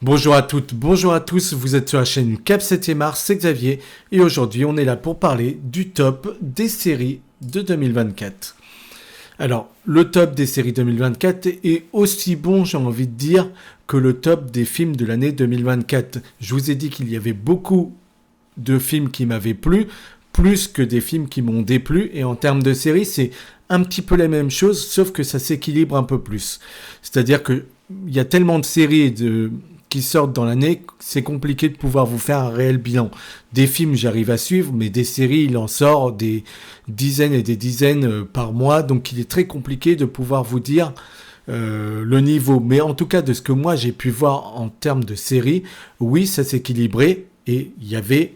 Bonjour à toutes, bonjour à tous, vous êtes sur la chaîne Cap 7e Art, c'est Xavier, et aujourd'hui on est là pour parler du top des séries de 2024. Alors, le top des séries 2024 est aussi bon, j'ai envie de dire, que le top des films de l'année 2024. Je vous ai dit qu'il y avait beaucoup de films qui m'avaient plu, plus que des films qui m'ont déplu, et en termes de séries, c'est un petit peu la même chose, sauf que ça s'équilibre un peu plus. C'est-à-dire que il y a tellement de séries qui sortent dans l'année, c'est compliqué de pouvoir vous faire un réel bilan. Des films, j'arrive à suivre, mais des séries, il en sort des dizaines et des dizaines par mois, donc il est très compliqué de pouvoir vous dire le niveau. Mais en tout cas, de ce que moi j'ai pu voir en termes de séries, oui, ça s'équilibrait et il y avait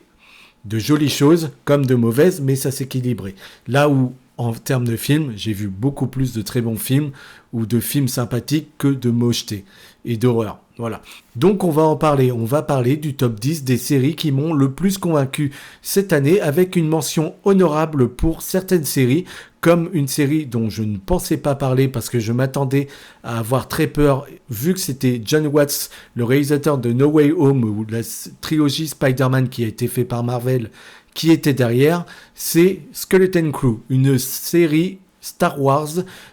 de jolies choses comme de mauvaises, mais ça s'équilibrait. Là où, en termes de films, j'ai vu beaucoup plus de très bons films ou de films sympathiques que de mocheté et d'horreur. Voilà. Donc on va en parler. On va parler du top 10 des séries qui m'ont le plus convaincu cette année, avec une mention honorable pour certaines séries, comme une série dont je ne pensais pas parler parce que je m'attendais à avoir très peur, vu que c'était John Watts, le réalisateur de No Way Home, ou de la trilogie Spider-Man qui a été fait par Marvel, qui était derrière. C'est Skeleton Crew, une série Star Wars,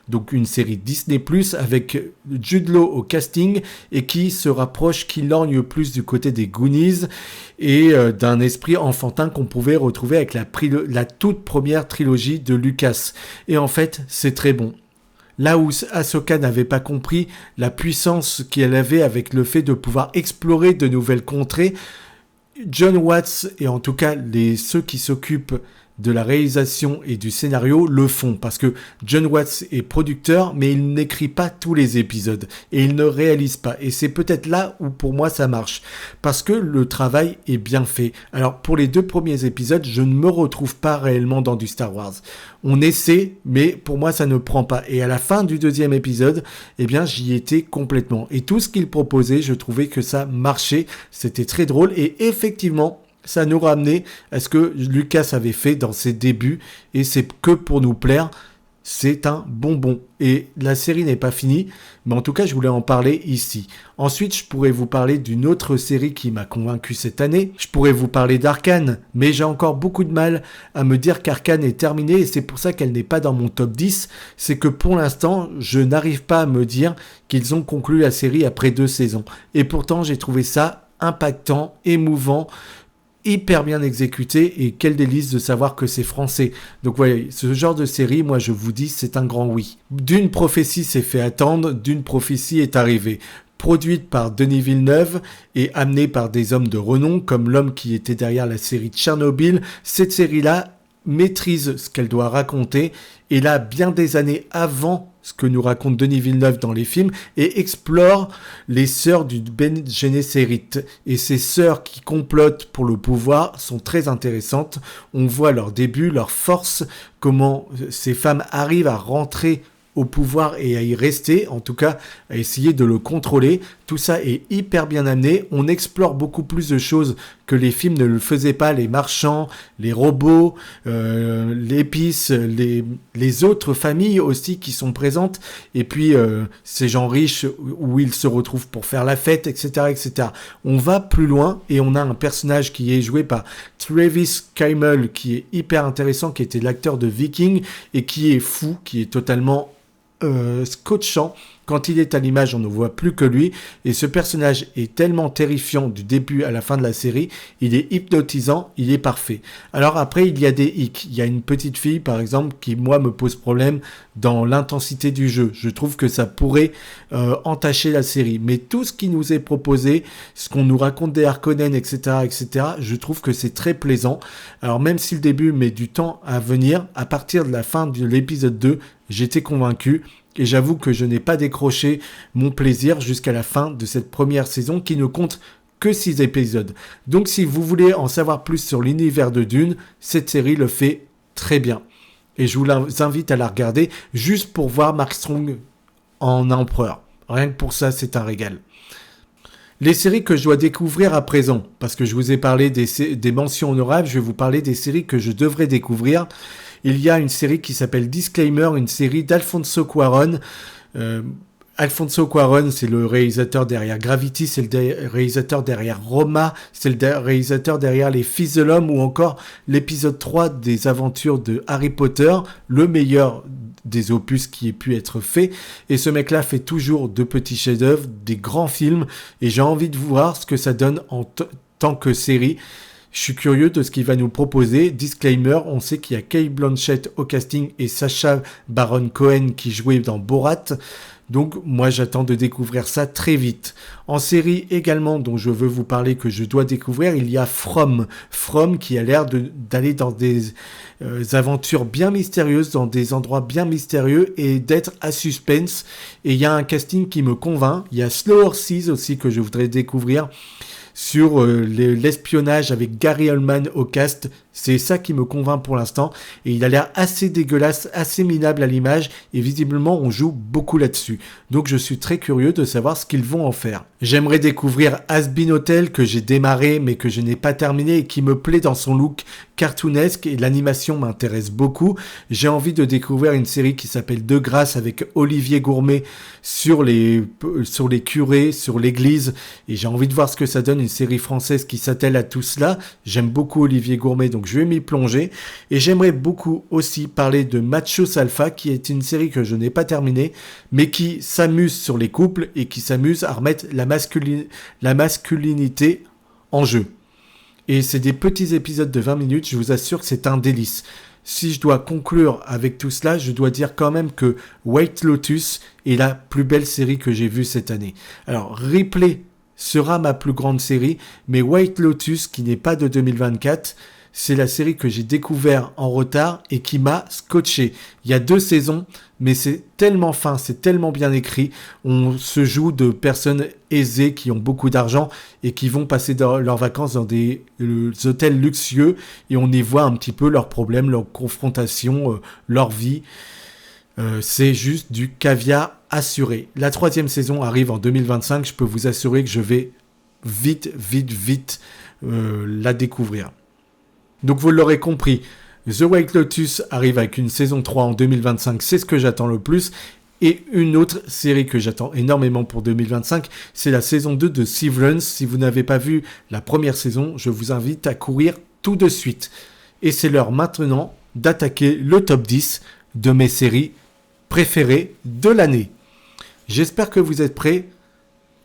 donc une série Disney+, avec Jude Law au casting, et qui se rapproche, qui lorgne plus du côté des Goonies, et d'un esprit enfantin qu'on pouvait retrouver avec la toute première trilogie de Lucas. Et en fait, c'est très bon. Là où Ahsoka n'avait pas compris la puissance qu'elle avait avec le fait de pouvoir explorer de nouvelles contrées, John Watts, et en tout cas ceux qui s'occupent de la réalisation et du scénario, le font, parce que John Watts est producteur, mais il n'écrit pas tous les épisodes et il ne réalise pas, et c'est peut-être là où pour moi ça marche, parce que le travail est bien fait. Alors pour les 2 premiers épisodes, je ne me retrouve pas réellement dans du Star Wars. On essaie, mais pour moi ça ne prend pas, et à la fin du 2e épisode, eh bien j'y étais complètement, et tout ce qu'il proposait, je trouvais que ça marchait, c'était très drôle, et effectivement ça nous ramenait à ce que Lucas avait fait dans ses débuts, et c'est que pour nous plaire, c'est un bonbon. Et la série n'est pas finie, mais en tout cas je voulais en parler ici. Ensuite, je pourrais vous parler d'une autre série qui m'a convaincu cette année. Je pourrais vous parler d'Arcane, mais j'ai encore beaucoup de mal à me dire qu'Arcane est terminée, et c'est pour ça qu'elle n'est pas dans mon top 10. C'est que pour l'instant, je n'arrive pas à me dire qu'ils ont conclu la série après 2 saisons. Et pourtant, j'ai trouvé ça impactant, émouvant, hyper bien exécuté, et quel délice de savoir que c'est français. Donc voilà, ce genre de série, moi je vous dis, c'est un grand oui. D'une prophétie s'est fait attendre, d'une prophétie est arrivée. Produite par Denis Villeneuve et amenée par des hommes de renom comme l'homme qui était derrière la série Tchernobyl, cette série-là maîtrise ce qu'elle doit raconter, et là bien des années avant ce que nous raconte Denis Villeneuve dans les films, et explore les sœurs du Ben Gesserit. Et ces sœurs qui complotent pour le pouvoir sont très intéressantes. On voit leur début, leur force, comment ces femmes arrivent à rentrer au pouvoir et à y rester, en tout cas à essayer de le contrôler. Tout ça est hyper bien amené. On explore beaucoup plus de choses que les films ne le faisaient pas. Les marchands, les robots, l'épice, les autres familles aussi qui sont présentes. Et puis ces gens riches où ils se retrouvent pour faire la fête, etc., etc. On va plus loin, et on a un personnage qui est joué par Travis Fimmel, qui est hyper intéressant, qui était l'acteur de Viking, et qui est fou, qui est totalement scotchant. Quand il est à l'image, on ne voit plus que lui, et ce personnage est tellement terrifiant du début à la fin de la série, il est hypnotisant, il est parfait. Alors après, il y a des hicks. Il y a une petite fille, par exemple, qui, moi, me pose problème dans l'intensité du jeu. Je trouve que ça pourrait entacher la série. Mais tout ce qui nous est proposé, ce qu'on nous raconte des Harkonnen, etc., etc., je trouve que c'est très plaisant. Alors même si le début met du temps à venir, à partir de la fin de l'épisode 2, j'étais convaincu, et j'avoue que je n'ai pas décroché mon plaisir jusqu'à la fin de cette première saison qui ne compte que 6 épisodes. Donc si vous voulez en savoir plus sur l'univers de Dune, cette série le fait très bien. Et je vous invite à la regarder juste pour voir Mark Strong en empereur. Rien que pour ça, c'est un régal. Les séries que je dois découvrir à présent, parce que je vous ai parlé des mentions honorables, je vais vous parler des séries que je devrais découvrir. Il y a une série qui s'appelle Disclaimer, une série d'Alfonso Cuarón, Alfonso Cuarón, c'est le réalisateur derrière Gravity, c'est le réalisateur derrière Roma, c'est le réalisateur derrière Les Fils de l'Homme ou encore l'épisode 3 des aventures de Harry Potter, le meilleur des opus qui ait pu être fait. Et ce mec-là fait toujours de petits chefs-d'œuvre, des grands films, et j'ai envie de voir ce que ça donne en tant que série. Je suis curieux de ce qu'il va nous proposer. Disclaimer, on sait qu'il y a Cate Blanchett au casting et Sacha Baron Cohen qui jouait dans Borat. Donc moi j'attends de découvrir ça très vite. En série également dont je veux vous parler, que je dois découvrir, il y a From qui a l'air d'aller dans des aventures bien mystérieuses, dans des endroits bien mystérieux et d'être à suspense. Et il y a un casting qui me convainc. Il y a Slow Horses aussi que je voudrais découvrir sur l'espionnage avec Gary Oldman au cast. C'est ça qui me convainc pour l'instant. Et il a l'air assez dégueulasse, assez minable à l'image. Et visiblement, on joue beaucoup là-dessus. Donc, je suis très curieux de savoir ce qu'ils vont en faire. J'aimerais découvrir Has Been Hotel, que j'ai démarré, mais que je n'ai pas terminé et qui me plaît dans son look cartoonesque. Et l'animation m'intéresse beaucoup. J'ai envie de découvrir une série qui s'appelle De Grâce avec Olivier Gourmet sur les curés, sur l'église. Et j'ai envie de voir ce que ça donne, une série française qui s'attelle à tout cela. J'aime beaucoup Olivier Gourmet, donc je vais m'y plonger. Et j'aimerais beaucoup aussi parler de Machos Alpha, qui est une série que je n'ai pas terminée, mais qui s'amuse sur les couples et qui s'amuse à remettre la masculinité en jeu. Et c'est des petits épisodes de 20 minutes, je vous assure que c'est un délice. Si je dois conclure avec tout cela, je dois dire quand même que White Lotus est la plus belle série que j'ai vue cette année. Alors, Ripley sera ma plus grande série, mais White Lotus, qui n'est pas de 2024, c'est la série que j'ai découvert en retard et qui m'a scotché. Il y a 2 saisons, mais c'est tellement fin, c'est tellement bien écrit. On se joue de personnes aisées qui ont beaucoup d'argent et qui vont passer leurs vacances dans des hôtels luxueux et on y voit un petit peu leurs problèmes, leurs confrontations, leur vie. C'est juste du caviar assuré. La 3e saison arrive en 2025. Je peux vous assurer que je vais vite la découvrir. Donc vous l'aurez compris, The White Lotus arrive avec une saison 3 en 2025, c'est ce que j'attends le plus. Et une autre série que j'attends énormément pour 2025, c'est la saison 2 de Severance. Si vous n'avez pas vu la première saison, je vous invite à courir tout de suite. Et c'est l'heure maintenant d'attaquer le top 10 de mes séries préférées de l'année. J'espère que vous êtes prêts.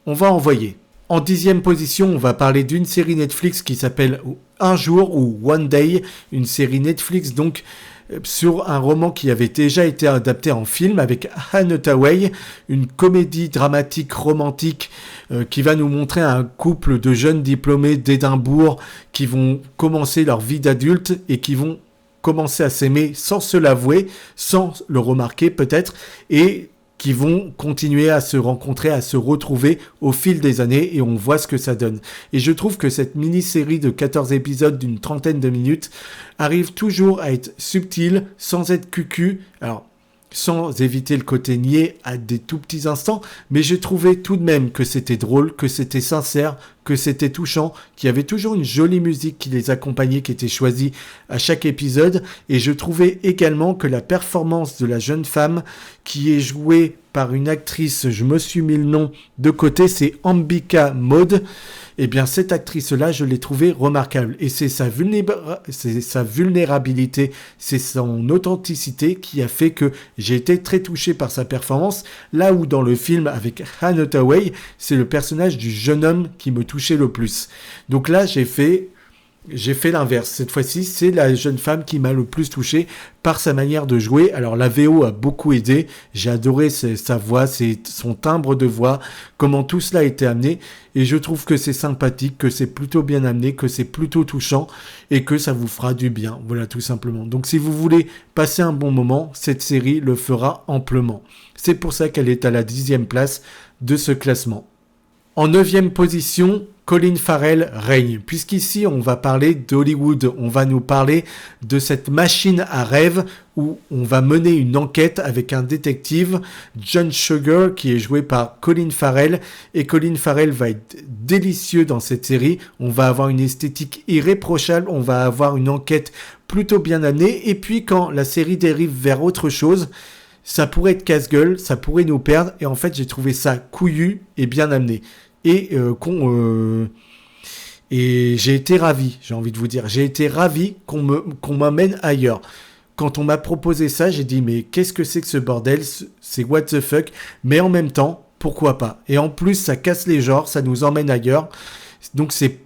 On va envoyer. En 10e position, on va parler d'une série Netflix qui s'appelle Un jour ou One Day, une série Netflix donc sur un roman qui avait déjà été adapté en film avec Anne Hathaway, une comédie dramatique romantique qui va nous montrer un couple de jeunes diplômés d'Édimbourg qui vont commencer leur vie d'adulte et qui vont commencer à s'aimer sans se l'avouer, sans le remarquer peut-être, et qui vont continuer à se rencontrer, à se retrouver au fil des années et on voit ce que ça donne. Et je trouve que cette mini-série de 14 épisodes d'une trentaine de minutes arrive toujours à être subtile, sans être cucu, alors sans éviter le côté niais à des tout petits instants, mais j'ai trouvé tout de même que c'était drôle, que c'était sincère, que c'était touchant, qu'il y avait toujours une jolie musique qui les accompagnait, qui était choisie à chaque épisode, et je trouvais également que la performance de la jeune femme qui est jouée par une actrice, je me suis mis le nom de côté, c'est Ambika Maud. Eh bien, cette actrice-là, je l'ai trouvée remarquable. Et c'est sa vulnérabilité, c'est son authenticité qui a fait que j'ai été très touché par sa performance. Là où dans le film avec Anne Hathaway, c'est le personnage du jeune homme qui me touchait le plus. Donc là, j'ai fait l'inverse. Cette fois-ci, c'est la jeune femme qui m'a le plus touché par sa manière de jouer. Alors la VO a beaucoup aidé. J'ai adoré sa voix, son timbre de voix, comment tout cela a été amené. Et je trouve que c'est sympathique, que c'est plutôt bien amené, que c'est plutôt touchant et que ça vous fera du bien. Voilà, tout simplement. Donc si vous voulez passer un bon moment, cette série le fera amplement. C'est pour ça qu'elle est à la 10e place de ce classement. En 9e position, Colin Farrell règne, puisqu'ici on va parler d'Hollywood, on va nous parler de cette machine à rêve où on va mener une enquête avec un détective, John Sugar, qui est joué par Colin Farrell, et Colin Farrell va être délicieux dans cette série, on va avoir une esthétique irréprochable, on va avoir une enquête plutôt bien amenée, et puis quand la série dérive vers autre chose, ça pourrait être casse-gueule, ça pourrait nous perdre. Et en fait, j'ai trouvé ça couillu et bien amené. Et et j'ai été ravi, j'ai envie de vous dire. J'ai été ravi qu'on m'emmène ailleurs. Quand on m'a proposé ça, j'ai dit mais qu'est-ce que c'est que ce bordel? C'est what the fuck? Mais en même temps, pourquoi pas? Et en plus, ça casse les genres, ça nous emmène ailleurs. Donc c'est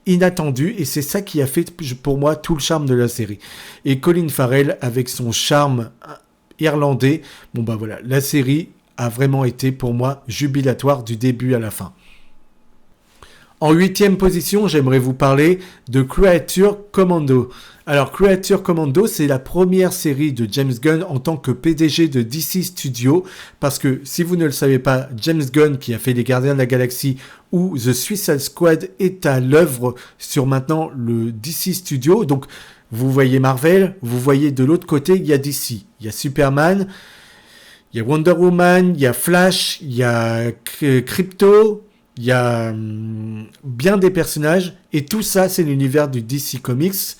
inattendu et c'est ça qui a fait pour moi tout le charme de la série. Et Colin Farrell avec son charme irlandais, bon bah voilà, la série a vraiment été pour moi jubilatoire du début à la fin. En 8e position, j'aimerais vous parler de Creature Commando. Alors, Creature Commando, c'est la première série de James Gunn en tant que PDG de DC Studios. Parce que, si vous ne le savez pas, James Gunn, qui a fait Les Gardiens de la Galaxie ou The Suicide Squad, est à l'œuvre sur maintenant le DC Studio. Donc, vous voyez Marvel, vous voyez de l'autre côté, il y a DC. Il y a Superman, il y a Wonder Woman, il y a Flash, il y a Crypto... Il y a bien des personnages et tout ça, c'est l'univers du DC Comics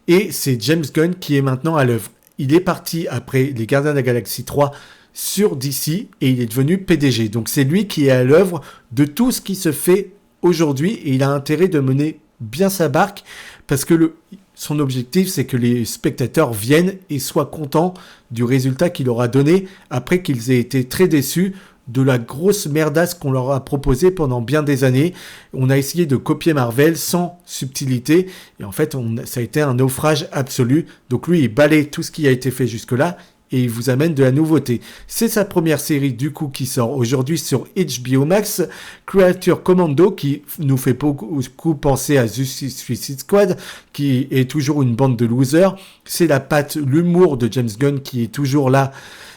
et c'est James Gunn qui est maintenant à l'œuvre. Il est parti après Les Gardiens de la Galaxie 3 sur DC et il est devenu PDG. Donc c'est lui qui est à l'œuvre de tout ce qui se fait aujourd'hui et il a intérêt de mener bien sa barque parce que son objectif, c'est que les spectateurs viennent et soient contents du résultat qu'il aura donné après qu'ils aient été très déçus de la grosse merdasse qu'on leur a proposée pendant bien des années. On a essayé de copier Marvel sans subtilité et en fait ça a été un naufrage absolu. Donc lui il balaye tout ce qui a été fait jusque-là et il vous amène de la nouveauté. C'est sa première série du coup qui sort aujourd'hui sur HBO Max, Creature Commando, qui nous fait beaucoup penser à The Suicide Squad, qui est toujours une bande de losers. C'est la patte, l'humour de James Gunn qui est toujours là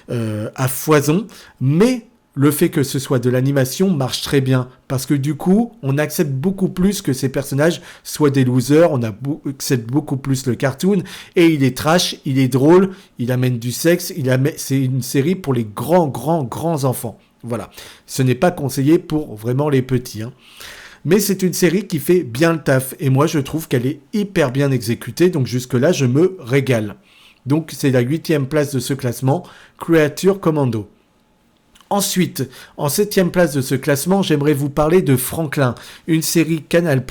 à foison, mais le fait que ce soit de l'animation marche très bien parce que du coup, on accepte beaucoup plus que ces personnages soient des losers, on accepte beaucoup plus le cartoon et il est trash, il est drôle, il amène du sexe, c'est une série pour les grands enfants. Voilà, ce n'est pas conseillé pour vraiment les petits, hein. Mais c'est une série qui fait bien le taf et moi je trouve qu'elle est hyper bien exécutée, donc jusque-là je me régale. Donc c'est la 8e place de ce classement, Creature Commando. Ensuite, en 7e place de ce classement, j'aimerais vous parler de Franklin, une série Canal+,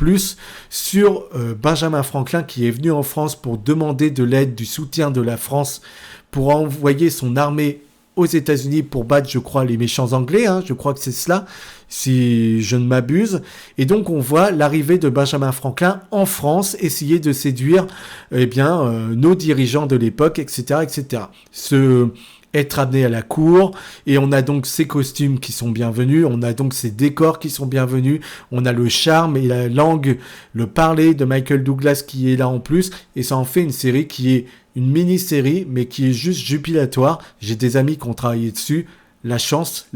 sur Benjamin Franklin qui est venu en France pour demander de l'aide, du soutien de la France pour envoyer son armée aux États-Unis pour battre, je crois, les méchants anglais, hein, je crois que c'est cela, si je ne m'abuse. Et donc, on voit l'arrivée de Benjamin Franklin en France, essayer de séduire nos dirigeants de l'époque, etc., etc. Être amené à la cour, et on a donc ces costumes qui sont bienvenus, on a donc ces décors qui sont bienvenus, on a le charme et la langue, le parler de Michael Douglas qui est là en plus, et ça en fait une série qui est une mini-série, mais qui est juste jubilatoire. J'ai des amis qui ont travaillé dessus. La chance.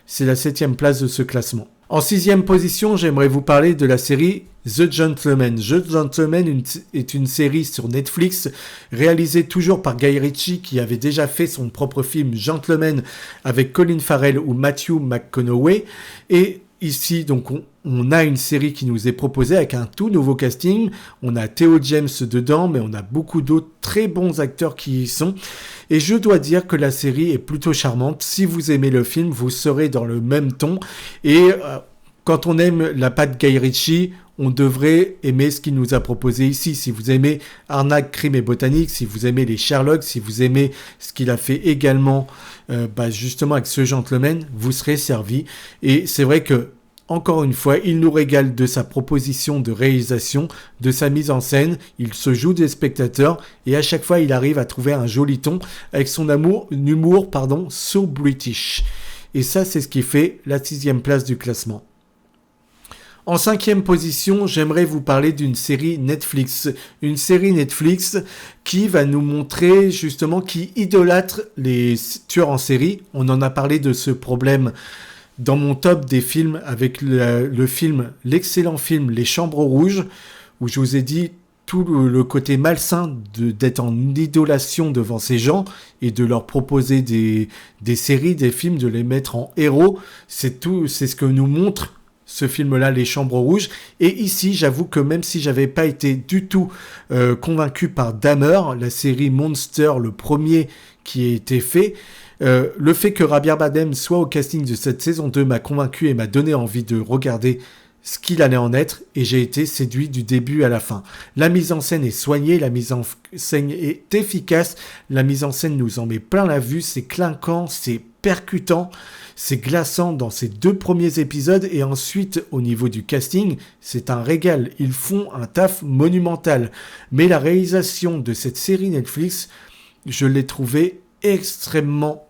C'est la 7e place de ce classement. En 6e position, j'aimerais vous parler de la série The Gentleman. The Gentleman est une série sur Netflix réalisée toujours par Guy Ritchie qui avait déjà fait son propre film Gentleman avec Colin Farrell ou Matthew McConaughey. Et ici, donc, on a une série qui nous est proposée avec un tout nouveau casting. On a Theo James dedans, mais on a beaucoup d'autres très bons acteurs qui y sont. Et je dois dire que la série est plutôt charmante. Si vous aimez le film, vous serez dans le même ton. Et quand on aime la patte Guy Ritchie, on devrait aimer ce qu'il nous a proposé ici. Si vous aimez Arnaque, Crime et Botanique, si vous aimez les Sherlock, si vous aimez ce qu'il a fait également justement avec ce Gentleman, vous serez servi. Et c'est vrai que encore une fois, il nous régale de sa proposition de réalisation, de sa mise en scène. Il se joue des spectateurs et à chaque fois, il arrive à trouver un joli ton avec son humour, so British. Et ça, c'est ce qui fait la 6e place du classement. En 5e position, j'aimerais vous parler d'une série Netflix. Une série Netflix qui va nous montrer justement, qui idolâtre les tueurs en série. On en a parlé de ce problème dans mon top des films avec l'excellent film Les Chambres Rouges, où je vous ai dit tout le côté malsain d'être en idolation devant ces gens et de leur proposer des séries, des films, de les mettre en héros. C'est ce que nous montre ce film-là, Les Chambres Rouges. Et ici, j'avoue que même si j'avais pas été du tout convaincu par Dahmer, la série Monster, le premier qui a été fait. Le fait que Javier Bardem soit au casting de cette saison 2 m'a convaincu et m'a donné envie de regarder ce qu'il allait en être, et j'ai été séduit du début à la fin. La mise en scène est soignée, la mise en scène est efficace, la mise en scène nous en met plein la vue, c'est clinquant, c'est percutant, c'est glaçant dans ces 2 premiers épisodes, et ensuite au niveau du casting, c'est un régal, ils font un taf monumental. Mais la réalisation de cette série Netflix, je l'ai trouvée extrêmement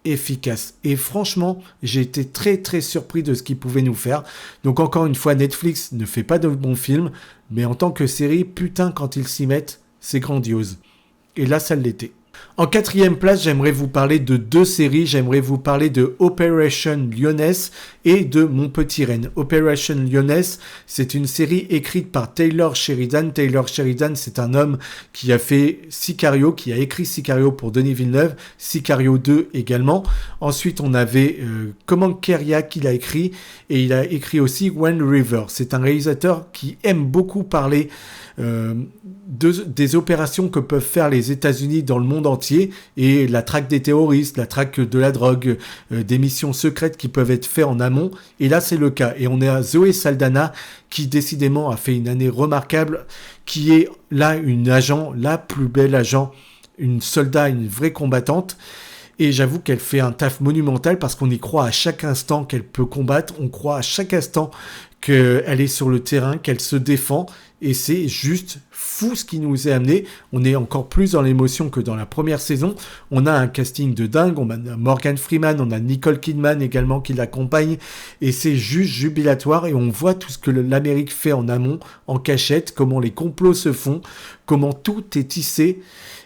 efficace. Et franchement, j'ai été très très surpris de ce qu'ils pouvaient nous faire. Donc encore une fois, Netflix ne fait pas de bons films, mais en tant que série, putain, quand ils s'y mettent, c'est grandiose. Et là, ça l'était. En 4e place, j'aimerais vous parler de 2 séries. J'aimerais vous parler de Operation Lioness et de Mon Petit Renne. Operation Lioness, c'est une série écrite par Taylor Sheridan. Taylor Sheridan, c'est un homme qui a fait Sicario, qui a écrit Sicario pour Denis Villeneuve, Sicario 2 également. Ensuite, on avait Command Keria qui l'a écrit, et il a écrit aussi One River. C'est un réalisateur qui aime beaucoup parler des opérations que peuvent faire les États-Unis dans le monde entier, et la traque des terroristes, la traque de la drogue, des missions secrètes qui peuvent être faites en amont. Et là, c'est le cas. Et on est à Zoé Saldana, qui décidément a fait une année remarquable, qui est là une agent, la plus belle agent, une soldat, une vraie combattante. Et j'avoue qu'elle fait un taf monumental parce qu'on y croit à chaque instant qu'elle peut combattre. On croit à chaque instant qu'elle est sur le terrain, qu'elle se défend. Et c'est juste fou ce qui nous est amené. On est encore plus dans l'émotion que dans la première saison. On a un casting de dingue. On a Morgan Freeman, on a Nicole Kidman également qui l'accompagne. Et c'est juste jubilatoire. Et on voit tout ce que l'Amérique fait en amont, en cachette, comment les complots se font, comment tout est tissé.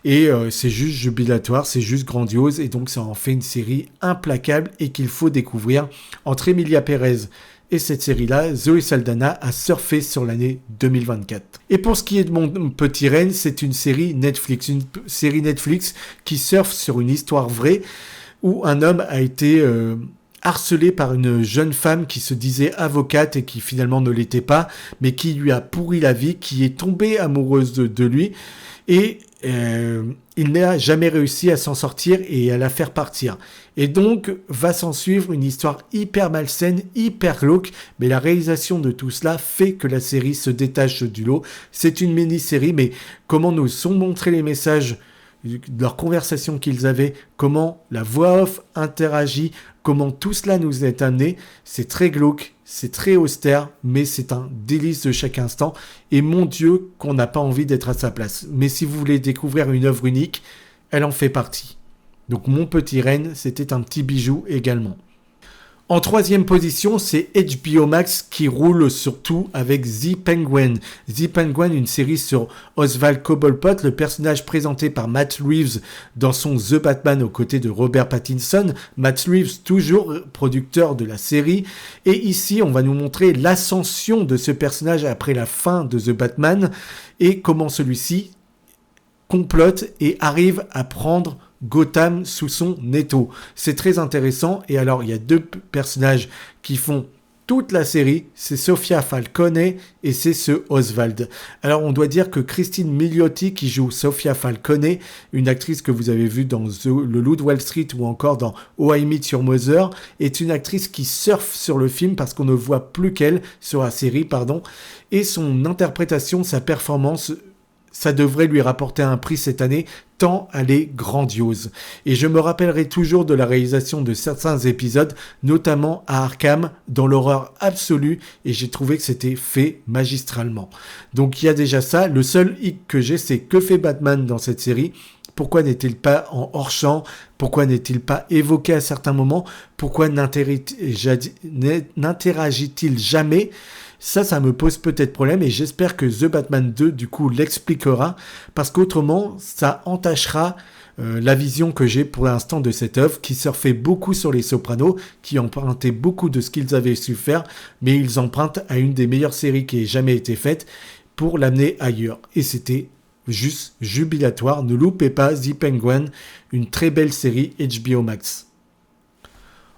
Et c'est juste jubilatoire, c'est juste grandiose. Et donc ça en fait une série implacable et qu'il faut découvrir. Entre Emilia Pérez et cette série-là, Zoé Saldana a surfé sur l'année 2024. Et pour ce qui est de Mon Petit Renne, c'est une série Netflix. Une série Netflix qui surfe sur une histoire vraie où un homme a été harcelé par une jeune femme qui se disait avocate et qui finalement ne l'était pas, mais qui lui a pourri la vie, qui est tombée amoureuse de lui. Et il n'a jamais réussi à s'en sortir et à la faire partir. Et donc, va s'en suivre une histoire hyper malsaine, hyper glauque, mais la réalisation de tout cela fait que la série se détache du lot. C'est une mini-série, mais comment nous sont montrés les messages de leur conversation qu'ils avaient, comment la voix off interagit, comment tout cela nous est amené, c'est très glauque, c'est très austère, mais c'est un délice de chaque instant. Et mon Dieu, qu'on n'a pas envie d'être à sa place. Mais si vous voulez découvrir une œuvre unique, elle en fait partie. Donc Mon Petit Renne, c'était un petit bijou également. En 3e position, c'est HBO Max qui roule surtout avec The Penguin. The Penguin, une série sur Oswald Cobblepot, le personnage présenté par Matt Reeves dans son The Batman aux côtés de Robert Pattinson. Matt Reeves, toujours producteur de la série. Et ici, on va nous montrer l'ascension de ce personnage après la fin de The Batman et comment celui-ci complote et arrive à prendre Gotham sous son étau. C'est très intéressant. Et alors, il y a 2 personnages qui font toute la série. C'est Sofia Falcone et c'est ce Oswald. Alors, on doit dire que Christine Milioti, qui joue Sofia Falcone, une actrice que vous avez vue dans Le Loup de Wall Street ou encore dans Oh I Met Your Mother, est une actrice qui surfe sur le film parce qu'on ne voit plus qu'elle, sur la série, pardon. Et son interprétation, sa performance, ça devrait lui rapporter un prix cette année, tant elle est grandiose. Et je me rappellerai toujours de la réalisation de certains épisodes, notamment à Arkham, dans l'horreur absolue, et j'ai trouvé que c'était fait magistralement. Donc il y a déjà ça. Le seul hic que j'ai, c'est que fait Batman dans cette série ? Pourquoi n'est-il pas en hors-champ ? Pourquoi n'est-il pas évoqué à certains moments ? Pourquoi n'interagit-il jamais ? Ça me pose peut-être problème et j'espère que The Batman 2, du coup, l'expliquera parce qu'autrement, ça entachera la vision que j'ai pour l'instant de cette œuvre qui surfait beaucoup sur les Sopranos, qui empruntait beaucoup de ce qu'ils avaient su faire, mais ils empruntent à une des meilleures séries qui ait jamais été faite pour l'amener ailleurs. Et c'était juste jubilatoire. Ne loupez pas The Penguin, une très belle série HBO Max.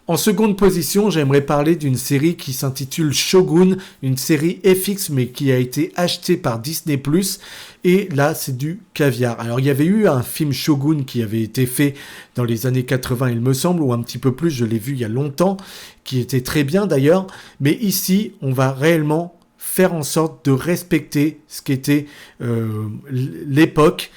En seconde position, j'aimerais parler d'une série qui s'intitule Shogun, une série FX mais qui a été achetée par Disney+. Et là, c'est du caviar. Alors, il y avait eu un film Shogun qui avait été fait dans les années 80, il me semble, ou un petit peu plus, je l'ai vu il y a longtemps, qui était très bien d'ailleurs. Mais ici, on va réellement faire en sorte de respecter ce qu'était l'époque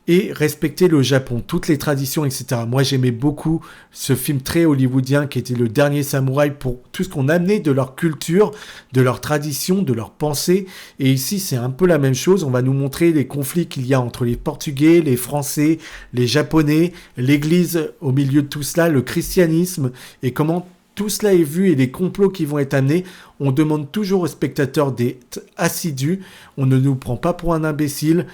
et respecter le Japon, toutes les traditions, etc. Moi, j'aimais beaucoup ce film très hollywoodien qui était Le Dernier Samouraï pour tout ce qu'on amenait de leur culture, de leur tradition, de leur pensée. Et ici, c'est un peu la même chose. On va nous montrer les conflits qu'il y a entre les Portugais, les Français, les Japonais, l'Église au milieu de tout cela, le christianisme et comment tout cela est vu et les complots qui vont être amenés. On demande toujours aux spectateurs d'être assidus. On ne nous prend pas pour un imbécile.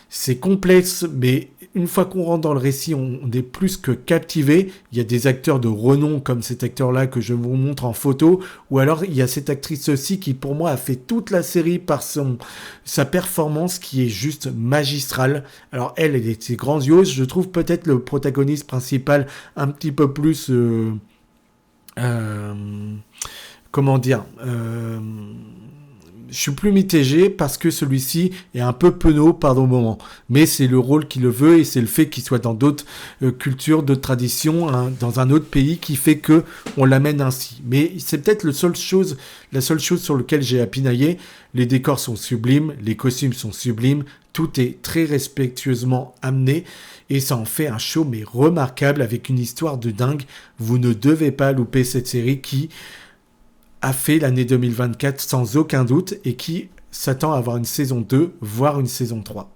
C'est complexe, mais une fois qu'on rentre dans le récit, on est plus que captivé. Il y a des acteurs de renom comme cet acteur-là que je vous montre en photo. Ou alors, il y a cette actrice aussi qui, pour moi, a fait toute la série par sa performance qui est juste magistrale. Alors, elle était grandiose. Je trouve peut-être le protagoniste principal un petit peu plus... comment dire je suis plus mitigé parce que celui-ci est un peu penaud par des moments. Mais c'est le rôle qui le veut et c'est le fait qu'il soit dans d'autres cultures, d'autres traditions, hein, dans un autre pays qui fait que on l'amène ainsi. Mais c'est peut-être la seule chose sur laquelle j'ai à pinailler. Les décors sont sublimes, les costumes sont sublimes, tout est très respectueusement amené et ça en fait un show mais remarquable avec une histoire de dingue. Vous ne devez pas louper cette série qui a fait l'année 2024 sans aucun doute et qui s'attend à avoir une saison 2, voire une saison 3.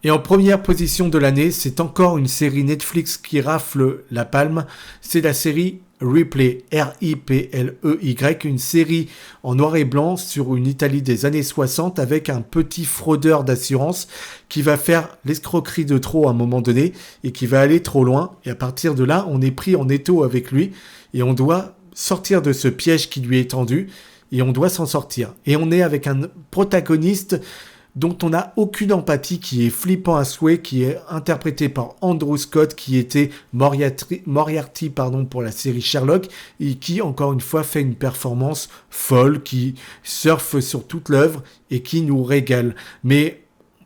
Et en première position de l'année, c'est encore une série Netflix qui rafle la palme. C'est la série Ripley, R-I-P-L-E-Y, une série en noir et blanc sur une Italie des années 60 avec un petit fraudeur d'assurance qui va faire l'escroquerie de trop à un moment donné et qui va aller trop loin. Et à partir de là, on est pris en étau avec lui et on doit sortir de ce piège qui lui est tendu et on doit s'en sortir. Et on est avec un protagoniste dont on n'a aucune empathie, qui est flippant à souhait, qui est interprété par Andrew Scott, qui était Moriarty pour la série Sherlock, et qui, encore une fois, fait une performance folle, qui surfe sur toute l'œuvre et qui nous régale. Mais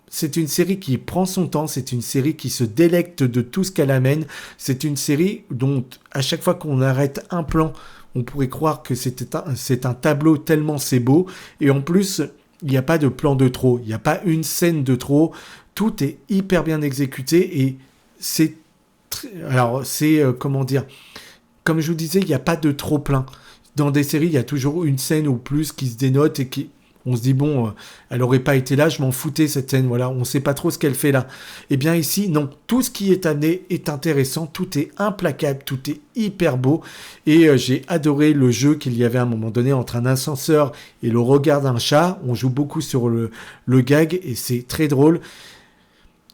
c'est une série qui prend son temps, c'est une série qui se délecte de tout ce qu'elle amène, c'est une série dont, à chaque fois qu'on arrête un plan, on pourrait croire que c'est un tableau tellement c'est beau, et en plus... il n'y a pas de plan de trop, il n'y a pas une scène de trop, tout est hyper bien exécuté et c'est... comment dire, comme je vous disais, il n'y a pas de trop plein. Dans des séries, il y a toujours une scène ou plus qui se dénote et qui... on se dit, bon, elle n'aurait pas été là, je m'en foutais cette scène, voilà, on ne sait pas trop ce qu'elle fait là. Eh bien ici, non, tout ce qui est amené est intéressant, tout est implacable, tout est hyper beau, et j'ai adoré le jeu qu'il y avait à un moment donné entre un ascenseur et le regard d'un chat. On joue beaucoup sur le gag, et c'est très drôle.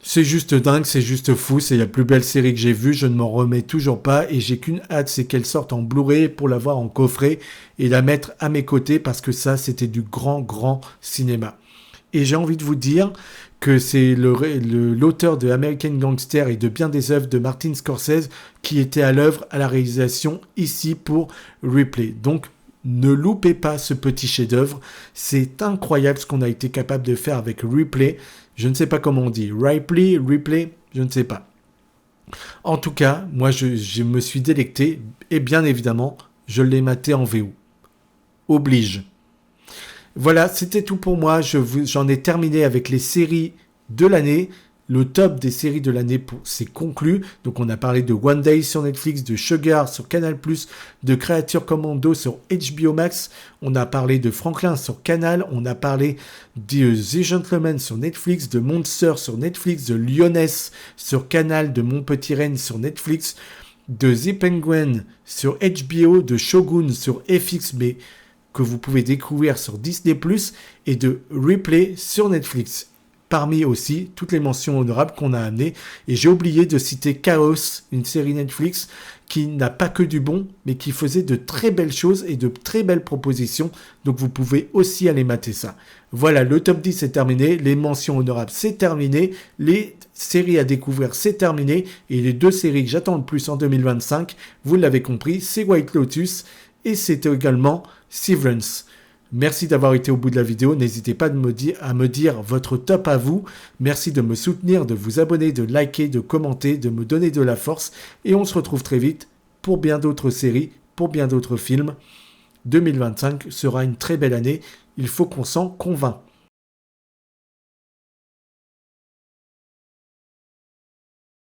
C'est juste dingue, c'est juste fou, c'est la plus belle série que j'ai vue, je ne m'en remets toujours pas et j'ai qu'une hâte, c'est qu'elle sorte en Blu-ray pour l'avoir en coffret et la mettre à mes côtés parce que ça, c'était du grand cinéma. Et j'ai envie de vous dire que c'est l'auteur de American Gangster et de bien des œuvres de Martin Scorsese qui était à l'œuvre à la réalisation ici pour Ripley. Donc, ne loupez pas ce petit chef-d'œuvre, c'est incroyable ce qu'on a été capable de faire avec Ripley. Je ne sais pas comment on dit, Ripley, je ne sais pas. En tout cas, moi je me suis délecté et bien évidemment, je l'ai maté en VO. Oblige. Voilà, c'était tout pour moi. J'en ai terminé avec les séries de l'année. Le top des séries de l'année c'est conclu. Donc on a parlé de One Day sur Netflix, de Sugar sur Canal+, de Creature Commando sur HBO Max. On a parlé de Franklin sur Canal. On a parlé de The Gentleman sur Netflix, de Monster sur Netflix, de Lioness sur Canal, de Mon Petit Reine sur Netflix, de The Penguin sur HBO, de Shogun sur FX, mais que vous pouvez découvrir sur Disney+, et de Ripley sur Netflix. parmi aussi toutes les mentions honorables qu'on a amenées. Et j'ai oublié de citer Chaos, une série Netflix qui n'a pas que du bon, mais qui faisait de très belles choses et de très belles propositions. Donc vous pouvez aussi aller mater ça. Voilà, le top 10 est terminé, les mentions honorables c'est terminé, les séries à découvrir c'est terminé, et les 2 séries que j'attends le plus en 2025, vous l'avez compris, c'est White Lotus et c'est également Severance. Merci d'avoir été au bout de la vidéo. N'hésitez pas à me dire votre top à vous. Merci de me soutenir, de vous abonner, de liker, de commenter, de me donner de la force. Et on se retrouve très vite pour bien d'autres séries, pour bien d'autres films. 2025 sera une très belle année. Il faut qu'on s'en convainc.